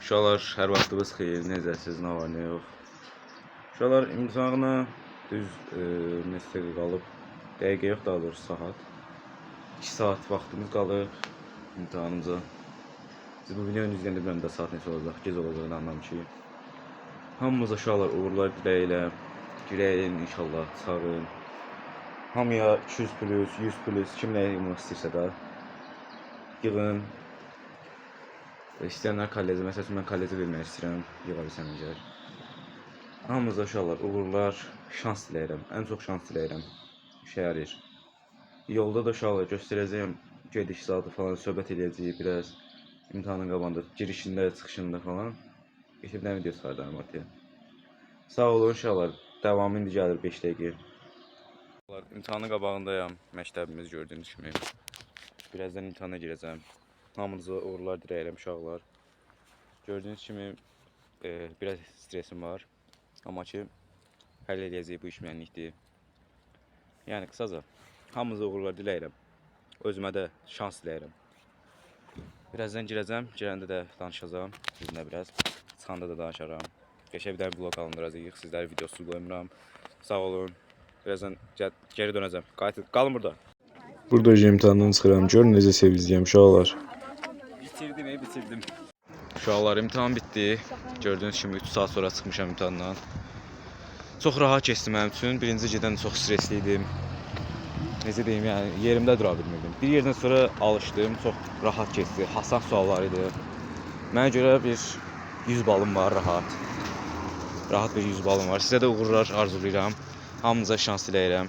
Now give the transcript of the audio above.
Uşaqlar, hər vaxtınız xeyir, necəsiz, nə var, nə yox. Uşaqlar, imtahana düz neçə dəqiqə qalıb, dəqiqə yox, daha doğrusu saat. 2 saat vaxtımız qalıb imtahanımıza. Siz bu videonu izləyəndə bilmirəm də saat neçə olacaq, gec olacaq, inanmam ki. Hamımıza uşaqlar uğurlar diləyirəm, girəyin inşallah, sağın. Hamıya 200 plus, 100 plus, kim nəyə yığmaq istəyirsə də yığın. İstəyənlər kolleci, məsələn mən kolleci vermək istəyirəm, yığa bilsəm əgər. Hamımıza uşaqlar uğurlar, şans diləyirəm, ən çox şans diləyirəm. İşə yarayır. Yolda da uşaqlar göstərəcəyəm, gediş saatı falan söhbət edəcəyik biraz. İmtahanın qabağında, girişində, çıxışında falan. Eşibdən video çıxardarım ortaya. Sağ olun uşaqlar, davamı indi gəlir 5 dəqiqə. İmtahanın qabağındayam, məktəbimiz gördüyünüz kimi. Birazdan imtahana girəcəm. Hamınıza uğurlar diləyirəm uşaqlar. Gördüyünüz kimi biraz stresim var. Amma ki, həll edəcəyik, bu iş mənlikdir. Yəni, qısaca, hamınıza uğurlar diləyirəm. Özümə də şans diləyirəm. Birazdan girəcəm, girəndə də danışacağım sizinlə biraz. Çıxanda da danışaram. Qəşəng bir dənə vlog alındıracağıq, sizləri videosuz qoymuram. Sağ olun. Birazdan geri dönəcəm. Qalın burada. Burada imtahandan çıxıram. Görün necə sevinəcəyəm uşaqlar. Bitirdim. Uşaqlar, imtahan bitdi. Gördüyünüz kimi 3 saat sonra çıxmışam imtahandan. Çox rahat keçdi mənim üçün. Birinci gedən çox stresli idim. Necə deyim, yəni yerimdə dura bilmirdim. Bir yerdən sonra alışdım, çox rahat keçdi. Hasan suallar idi. Mənə görə bir 100 balım var, rahat bir 100 balım var. Sizə də uğurlar arzulayıram. Hamınıza şans diləyirəm.